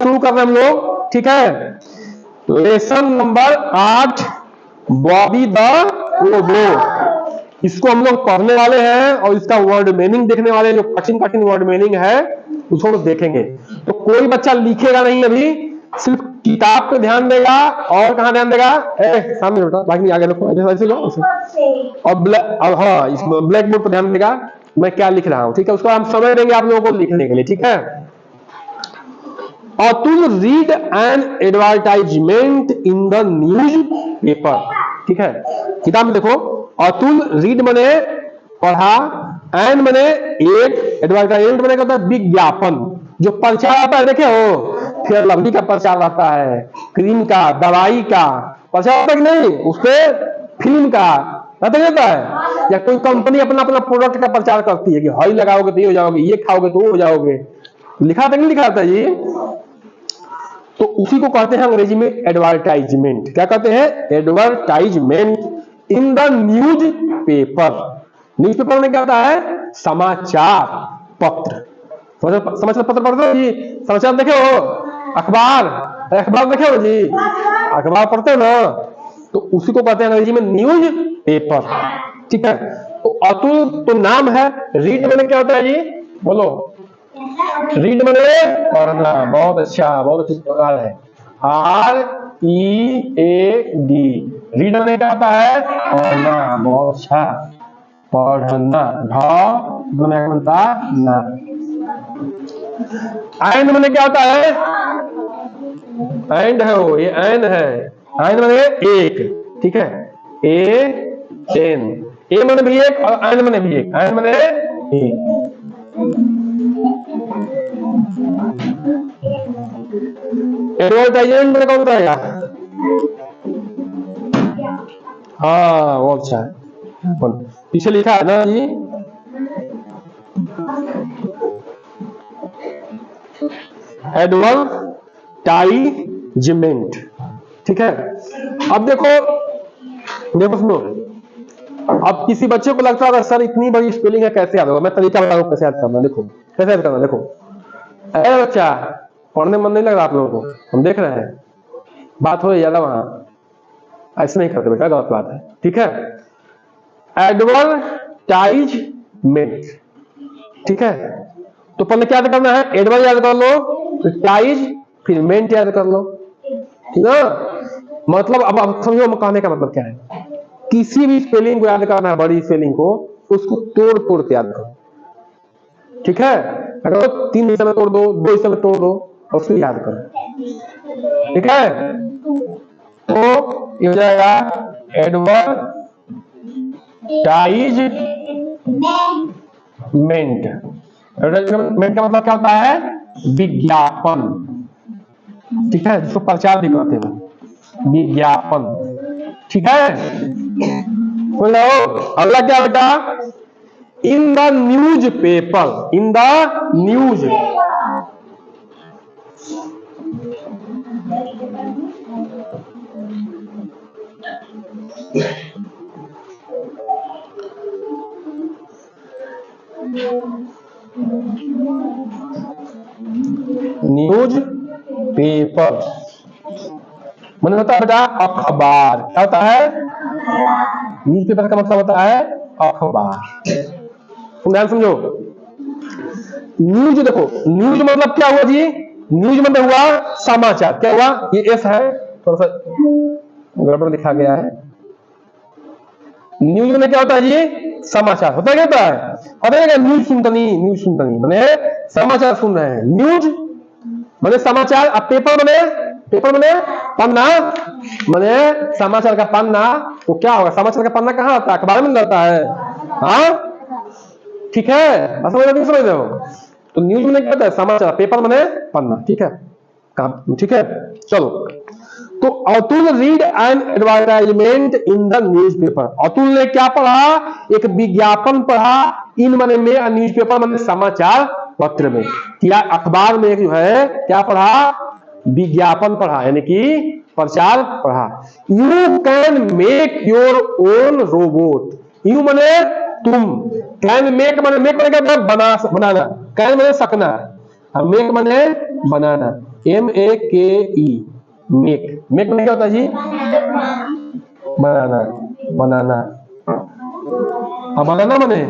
शुरू कर रहे हैं हम लोग, ठीक है। Lesson number 8, Bobby the robot. इसको हम लोग पढ़ने वाले हैं और इसका वर्ड मीनिंग देखने वाले हैं। जो कठिन कठिन वर्ड मीनिंग है उसको हम देखेंगे। तो कोई बच्चा लिखेगा नहीं अभी, सिर्फ किताब पे ध्यान देगा। और कहां ध्यान देगा? सामने बेटा, बाकी आगे रखो, ऐसे लो। और हाँ, इस ब्लैक बोर्ड पर ध्यान देगा मैं क्या लिख रहा हूं, ठीक है। उसको हम समय देंगे आप लोगों को लिखने के लिए, ठीक है। Atul read an advertisement in the news paper, ठीक है। किताब में देखो, अतुल रीड मने पढ़ा, एन मने एक, एडवर्टाइजमेंट मने क्या, विज्ञापन। जो प्रचार आता है देखे हो, फेयर लवली का प्रचार आता है, क्रीम का, दवाई का प्रचार आता है कि नहीं, उसपे फिल्म का रहता है। या कोई कंपनी अपना अपना प्रोडक्ट का प्रचार करती है कि हई लगाओगे तो ये हो जाओगे, ये खाओगे तो वो हो जाओगे। लिखा था नहीं लिखा था जी? तो उसी को कहते हैं अंग्रेजी में एडवर्टाइजमेंट। क्या कहते हैं? Advertisement in the news paper. News paper में क्या होता है? समाचार पत्र। समाचार पत्र पढ़ते हो जी? समाचार देखे हो? अखबार, अखबार देखे हो जी? अखबार पढ़ते हो ना? तो उसी को कहते हैं अंग्रेजी में न्यूज पेपर, ठीक है। तो अतुल तो नाम है, रीड मैंने क्या होता है जी? बोलो। रीड मैंने पढ़ना। बहुत अच्छा, बहुत अच्छी प्रकार है। READ, रीड मैंने क्या होता है? पढ़ना। बहुत अच्छा, पढ़ना। बनता ना। एंड मैंने क्या होता है? एंड है वो, ये एंड है। एंड मैंने एक, ठीक है। एन, ए मैंने भी एक और एंड मैंने भी एक। एंड मैंने एक। एडवर्टाइजमेंट में कौन रहेगा? हाँ, वो अच्छा है। पीछे लिखा है ना जी, एडवर्टाइजमेंट, ठीक है। अब देखो सुनो, अब किसी बच्चे को लगता है सर इतनी बड़ी स्पेलिंग है कैसे याद होगा? मैं तरीका बताऊं कैसे याद करना। देखो कैसे याद करना, देखो। अरे बच्चा, पढ़ने मन नहीं लग रहा आप लोगों को, हम देख रहे हैं, बात हो ज्यादा वहां, ऐसे नहीं करते बेटा, गलत बात है, ठीक है। एडवर्टाइजमेंट, ठीक है। तो पहले क्या याद करना है? एडवर्ड याद कर लो, टाइज, फिर मेंट याद कर लो, ठीक है। मतलब अब समझो हम कहने का मतलब क्या है। किसी भी स्पेलिंग को याद करना है, बड़ी स्पेलिंग को, उसको तोड़ तोड़ के याद करो, ठीक है। अगर 3 हिस्से में तोड़ दो, 2 हिस्से में तोड़ दो और उसको याद करो, ठीक है। तो ये हो जाएगा एडवर्टाइजमेंट। एडवर्टाइजमेंट का मतलब क्या होता है? विज्ञापन, ठीक है, जिसको प्रचार भी कहते हैं, विज्ञापन, ठीक है। बोलो अगला क्या बेटा? In the news paper, in the news, news paper मतलब होता है बेटा अखबार। क्या होता है? न्यूज पेपर का मतलब होता है अखबार। तुम ध्यान समझो। न्यूज देखो, न्यूज मतलब क्या हुआ जी? न्यूज मतलब हुआ समाचार। क्या हुआ? ये एस है, थोड़ा सा गड़बड़ दिखा गया है। न्यूज में क्या होता है जी? समाचार होता है। क्या होता है? होता है न्यूज सुनतनी, न्यूज सुनतनी मैंने समाचार सुन रहे हैं। न्यूज मैंने समाचार। अब पेपर मैंने, पेपर मैंने पन्ना, मैंने समाचार का पन्ना। तो क्या होगा? समाचार का पन्ना कहाँ आता है? अखबार में रहता है, हाँ, ठीक है। समझ रहे हो? तो न्यूज में क्या होता है? समाचार, पेपर मैंने पन्ना, ठीक है, ठीक है। चलो, तो Atul read an advertisement in the newspaper. Atul ने क्या पढ़ा? एक विज्ञापन पढ़ा। इन मने में, न्यूज़पेपर मने समाचार पत्र में, क्या अखबार में जो है क्या पढ़ा? विज्ञापन पढ़ा, यानी कि प्रचार पढ़ा। You can make your own robot. You मने तुम, कैन मेक मने, मेक मने क्या? बनाना। कैन मने सकना, मेक मने बनाना। MEKE, make. मेक में क्या होता है जी? बनाना, बनाना। अब बनाना बने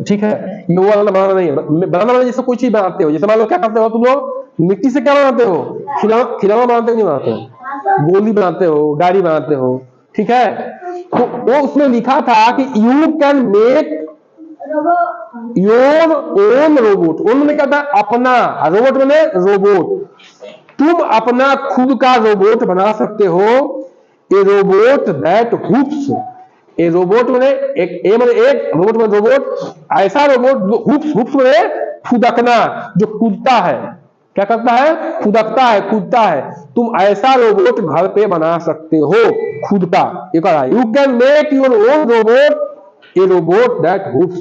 ठीक है, ये वो वाला बनाना नहीं है। बनाना बने जैसे कोई चीज बनाते हो, जैसे मान लो क्या करते हो तुम लोग, मिट्टी से क्या बनाते हो? खिलौना बनाते हो, नहीं बनाते हो? गोली बनाते हो, गाड़ी बनाते हो, ठीक है। तो वो उसमें लिखा था कि you can make your own robot. Own में क्या था? अपना, रोबोट मैंने रोबोट। तुम अपना खुद का रोबोट बना सकते हो। ए robot that hoops, A robot मैंने एक रोबोट में रोबोट, ऐसा रोबोट जो हुप्स, हुप्स मैंने फुदकना, जो कूदता है। क्या करता है? फुदकता है, कूदता है। तुम ऐसा रोबोट घर पे बना सकते हो खुद का। ये कह रहा है you can make your own robot, A robot that hoops.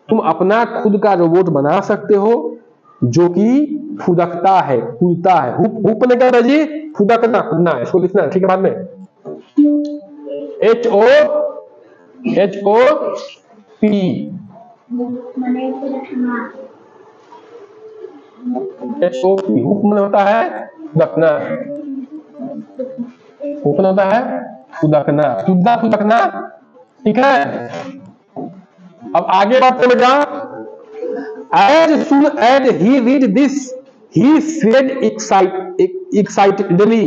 तुम अपना खुद का रोबोट बना सकते हो जो कि फुदकता है, कूदता है। हुप ने क्या जी? फुदकना, कूदना है। इसको लिखना है, ठीक है, बाद में HOP, HOP। हुप में होता है फुदकना, हुप में होता है फुदकना, कूदना, फुदकना, ठीक है। अब आगे बात करें बेटा। As soon as he read this, he said excitedly,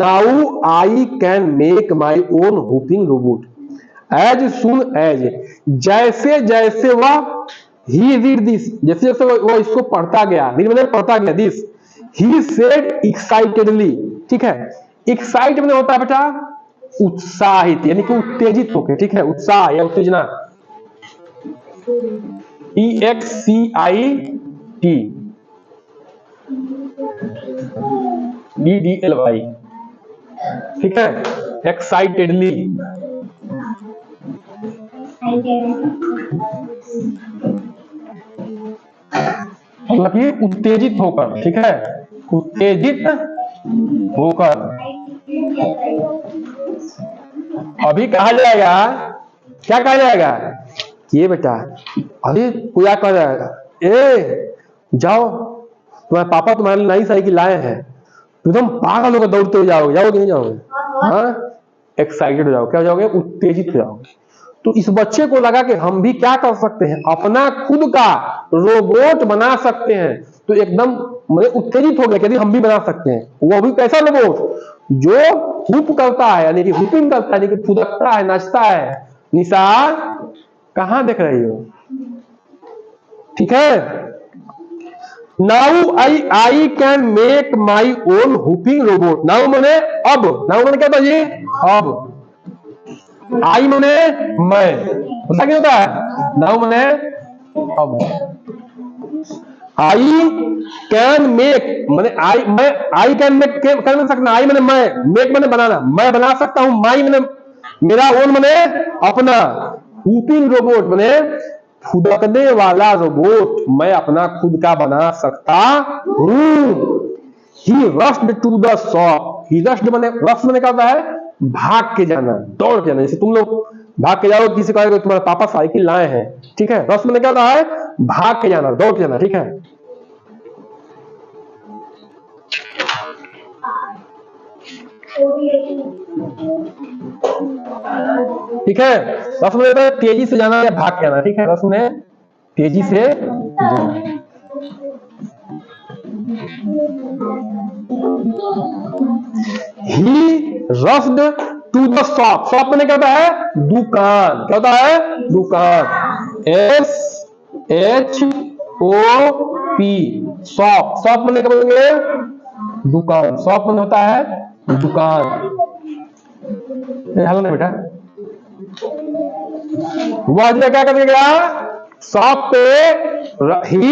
"Now I can make my own hooping robot." As soon as, जैसे जैसे वह he read this, जैसे जैसे वह इसको पढ़ता गया, मैंने पढ़ता गया this, he said excitedly, ठीक है। excite में होता है बेटा उत्साहित, यानी कि उत्तेजित होकर, ठीक है, उत्साह या उत्तेजना। EXCIT DDLY, ठीक है, एक्साइटेडली। मतलब कि उत्तेजित होकर, ठीक है, उत्तेजित होकर। अभी कहा जाएगा, क्या कहा जाएगा? ये बेटा अरे पूजा कर जाएगा, ए जाओ तुम्हारे पापा तुम्हारे लिए नई साइकिल लाए हैं, एकदम पागल होकर दौड़ते हो जाओगे, जाओगे नहीं जाओगे? हाँ, एक्साइटेड हो जाओगे, क्या हो जाओगे? उत्तेजित हो जाओगे। तो इस बच्चे को लगा कि हम भी क्या कर सकते हैं, अपना खुद का रोबोट बना सकते हैं। तो एकदम उत्तेजित हो गया, कहते हम भी बना सकते हैं। वो भी कैसा रोबोट? जो हुप करता है, यानी कि हुपिंग करता है, यानी कि फुदकता है, नाचता है। निशा कहां देख रही हो? ठीक है। Now I can make my own whooping robot. Now मैंने अब, नाउ मैंने क्या था जी? अब। आई मैंने मैं, पता क्या होता है? नाउ मैंने अब। आई कैन मेक मैंने आई कैन मेक कर नहीं सकता। आई मैंने मैं, मेक मैंने बनाना, मैं बना सकता हूं। माई मैंने मेरा, ओन मैंने अपना, हुपिंग रोबोट मैंने फुदकने वाला रोबोट, मैं अपना खुद का बना सकता हूं। He rushed to the shop. He rushed मैंने, रश मैंने क्या होता है? भाग के जाना, दौड़ के जाना। जैसे तुम लोग भाग के जाओ, किसी कहेगा तुम्हारे पापा साइकिल लाए हैं, ठीक है। रश मैंने क्या होता है? भाग के जाना, दौड़ के जाना, ठीक है। ठीक है, रस में तेजी से जाना या भाग के आना, ठीक है। रस में तेजी से जाना। He rushed to the shop. Shop में क्या होता है? दुकान। क्या होता है? दुकान। SHOP, shop. शॉप में क्या बोलेंगे? दुकान। शॉप में होता है दुकान। हेलो ना बेटा, वह क्या करने गया? शॉप पे। ही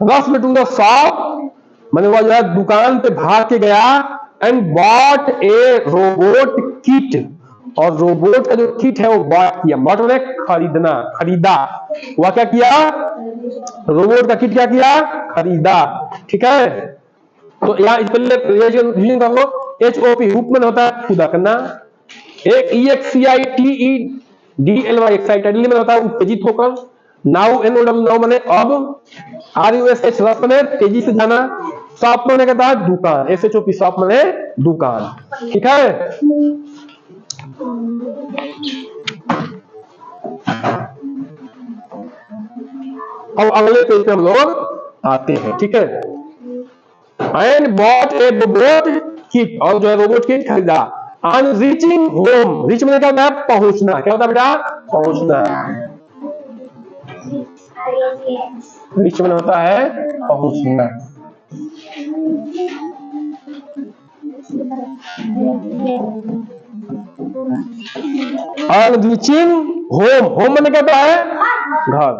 रश टू द शॉप, मैंने वह जो है दुकान पे भाग के गया। And bought A robot kit, और रोबोट का जो किट है वो बॉट किया। बॉट मैंने खरीदना, खरीदा। वह क्या किया? रोबोट का किट क्या किया? खरीदा, ठीक है। तो यहाँ इस पर कर लो। HOP हुप में होता है फुदकना। एक EXCITEDLY एक्साइटेडली में होता है उत्तेजित होकर। नाउ NOW मैंने अब, RUSH रस मैंने तेजी से जाना, शॉप मैंने कहता है दुकान, SHOP शॉप मैंने दुकान। ठीक है, अब अगले पेज पे हम लोग आते हैं। ठीक है, and bought A robot kit, और जो है रोबोट किट खरीदा। ऑन रीचिंग होम, रीच मैंने क्या होता है पहुंचना, क्या होता है बेटा पहुंचना, रीच मैंने होता है पहुंचना। ऑन रीचिंग होम, होम मैंने क्या होता है घर,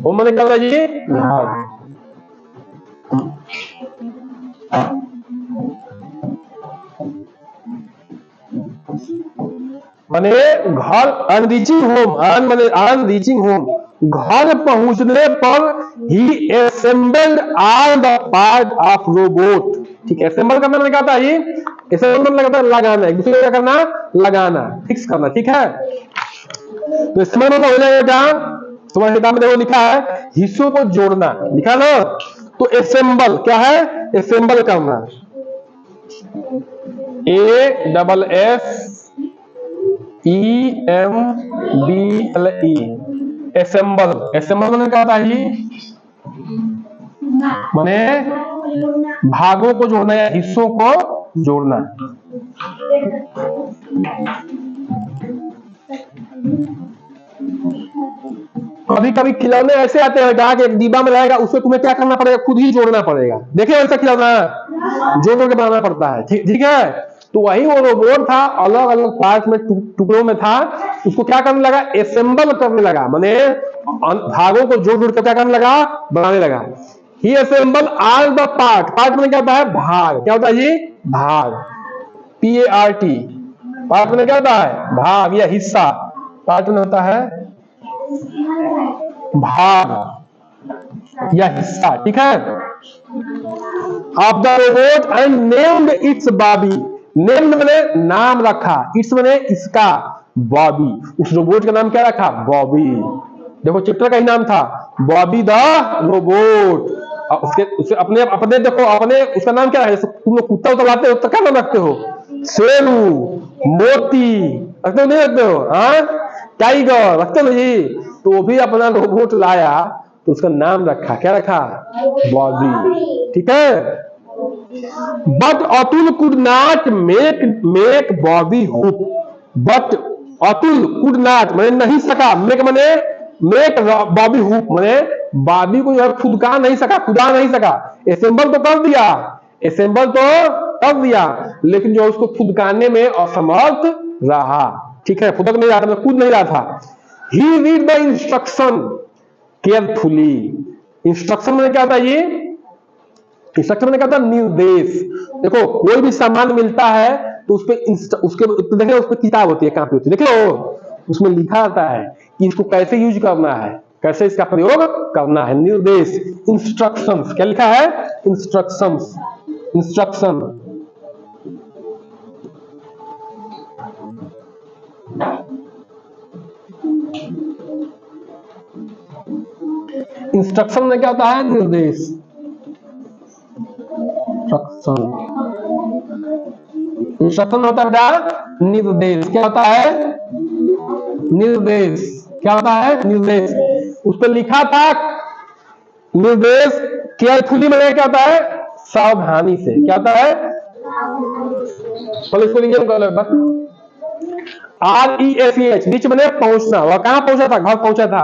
होम मैंने क्या होता है जी घर। माने घर, अनरीचिंग होम, अनरीचिंग होम, घर पहुंचने पर he assembled all the part of robot. ठीक है, असेंबल करना मैंने कहा था ये, असेंबल लगाता है लगाना, एक दूसरे को क्या करना लगाना, फिक्स करना। ठीक है, तो इसमें मतलब हो जाएगा, तुम्हारे किताब में देखो लिखा है हिस्सों को जोड़ना, लिखा ना, तो असेंबल क्या है असेंबल करना, ASSEMBLE, असेंबल, असेंबल मैंने कहा था ये माने भागों को जोड़ना या हिस्सों को जोड़ना। कभी कभी खिलौने ऐसे आते हैं जहाँ के एक डिब्बा में रहेगा, उससे तुम्हें क्या करना पड़ेगा खुद ही जोड़ना पड़ेगा। देखिए ऐसा खिलौना जोड़ के बनाना पड़ता है। ठीक है, तो वही वो रोबोट था, अलग अलग पार्ट में टुकड़ों में था, उसको क्या करने लगा असेंबल करने लगा, माने भागों को जोड़ जोड़ कर क्या करने लगा बनाने लगा। He assemble all the part, part में क्या होता है भाग, क्या होता है जी भाग, PART, पार्ट में क्या होता है भाग या हिस्सा, पार्ट में होता है भाग या हिस्सा। ठीक है, of the robot and named it's Bobby, named मैंने नाम रखा, इट्स मैंने इसका, बॉबी उस रोबोट का नाम क्या रखा बॉबी। देखो चैप्टर का ही नाम था बॉबी द रोबोट, उसके अपने अपने देखो अपने उसका नाम क्या है, तुम लोग कुत्ता उतरवाते हो तो क्या नाम रखते हो, शेरू, मोती रखते हो नहीं रखते हो, हाँ टाइगर रखते हो जी, तो वो भी अपना रोबोट लाया तो उसका नाम रखा, क्या रखा बॉबी। ठीक है, but Atul could not make Bobby hoop, but Atul could not मैंने नहीं सका, मेक मैंने मेक बॉबी हुप मैंने बॉबी को यार खुदका नहीं सका, खुदा नहीं सका, असेंबल तो कर दिया, असेंबल तो कर दिया, लेकिन जो उसको खुदकाने में असमर्थ रहा। ठीक है, खुदक नहीं रहा था, कूद नहीं रहा था। He read the instruction carefully, instruction में क्या था ये, इंस्ट्रक्शन में क्या था निर्देश। देखो कोई भी सामान मिलता है तो उस पे उसके देखो उस पे किताब होती है, कॉपी होती है, देखो उसमें लिखा आता है कि इसको कैसे यूज करना है, कैसे इसका प्रयोग करना है, निर्देश इंस्ट्रक्शंस, क्या लिखा है इंस्ट्रक्शंस, इंस्ट्रक्शन। इंस्ट्रक्शन में क्या होता है निर्देश, इंस्ट्रक्शन होता है निर्देश, क्या होता है निर्देश, क्या होता है निर्देश। उस पर लिखा था निर्देश केयरफुली में क्या होता है सावधानी से, क्या होता है इसको लिखिए REACH रीच मैंने पहुंचना, वह कहां पहुंचा था घर पहुंचा था,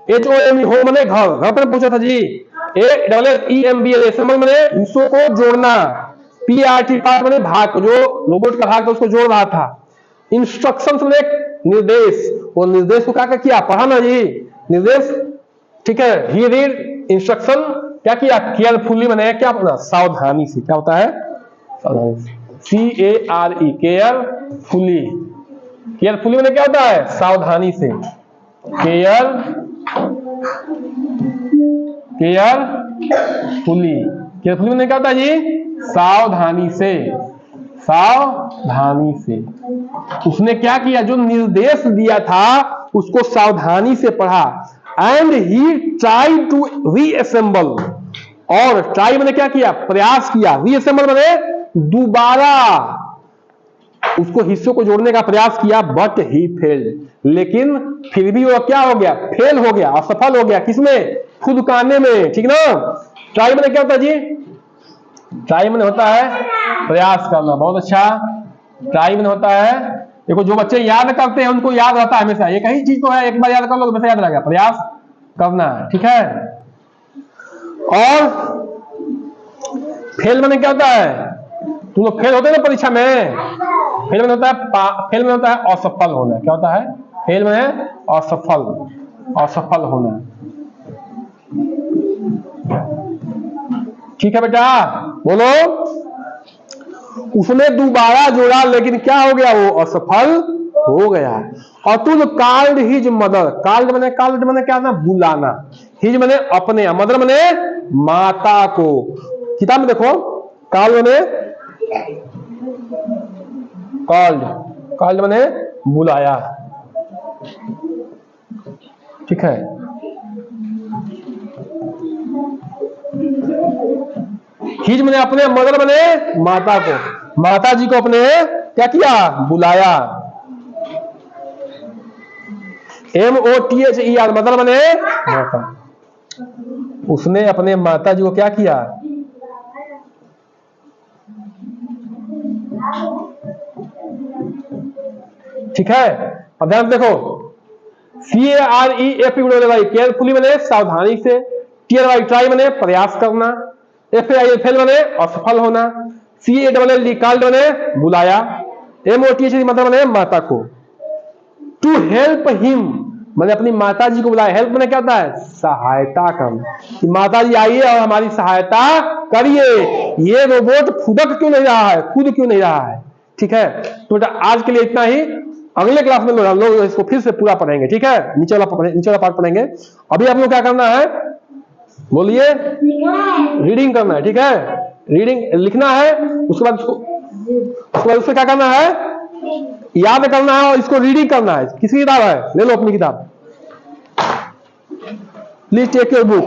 HOME होम मैंने घर घर पर पहुंचा था जी, ASSEMBL असेंबल मैंने हिस्सों को जोड़ना, PART पार्ट मैंने भाग को, जो रोबोट का भाग था उसको जोड़ रहा था। इंस्ट्रक्शंस में निर्देश, वो निर्देश को क्या किया पढ़ा ना जी निर्देश। ठीक है, ही रीड इंस्ट्रक्शन क्या किया केयरफुली मैंने क्या पढ़ा सावधानी से, क्या होता है CARE केयरफुली, केयरफुली मैंने क्या होता है सावधानी से, केयरफुली, केयरफुली मैंने क्या होता है जी सावधानी से, सावधानी से। उसने क्या किया जो निर्देश दिया था उसको सावधानी से पढ़ा। And he try to reassemble, और ट्राई मैंने क्या किया, प्रयास किया, रीअसेंबल मैंने दोबारा उसको हिस्सों को जोड़ने का प्रयास किया, बट ही फेल्ड, लेकिन फिर भी वो क्या हो गया, फेल हो गया, असफल हो गया, किसमें, खुद करने में, ठीक ना। ट्राई मैंने क्या होता है जी, ट्राई मैंने होता है प्रयास करना, बहुत अच्छा। ट्राई मैंने होता है, देखो जो बच्चे याद करते हैं उनको याद रहता है हमेशा, एक ही चीज तो है, एक बार याद कर लो हमेशा याद रहेगा, प्रयास करना है, ठीक है। और फेल मैंने क्या होता है, तुम लोग फेल होते हैं ना परीक्षा में, फेल में होता है, फेल में होता है असफल होना, क्या होता है, फेल में असफल, असफल होना, ठीक है बेटा, बोलो। उसने दोबारा जोड़ा लेकिन क्या हो गया, वो असफल हो गया। और तुम कॉल्ड हिज मदर, कॉल्ड मैंने क्या ना, बुलाना, हिज मैंने अपने, मदर मैंने माता को, किताब में देखो, कॉल्ड मैंने कॉल्ड मैंने बुलाया, ठीक है। हिज मैंने अपने, मदर मैंने माता को, माता जी को अपने क्या किया, बुलाया। MOTHER, मदर मैंने माता, उसने अपने माता जी को क्या किया, ठीक है। अब ध्यान देखो, CAREF केयरफुली मैंने सावधानी से, TRY ट्राई मैंने प्रयास करना, FAIL फेल मैंने असफल होना, CALL कॉल्ड मैंने बुलाया, MOTHER मतलब मैंने माता को। टू हेल्प हिम मैंने अपनी माता जी को बुलाया, हेल्प मैंने क्या होता है, सहायता करना, कि माता जी आइए और हमारी सहायता करिए, ये रोबोट फुदक क्यों नहीं रहा है, कूद क्यों नहीं रहा है, ठीक है। तो बेटा आज के लिए इतना ही, अगले क्लास में हम लोग इसको फिर से पूरा पढ़ेंगे, ठीक है, नीचे वाला पार्ट पढ़ेंगे। अभी आप लोग क्या करना है, बोलिए, रीडिंग करना है, ठीक है, रीडिंग लिखना है, उसके बाद उससे क्या करना है, याद करना है, और इसको रीडिंग करना है। किसकी किताब है, ले लो अपनी किताब, प्लीज टेक योर बुक।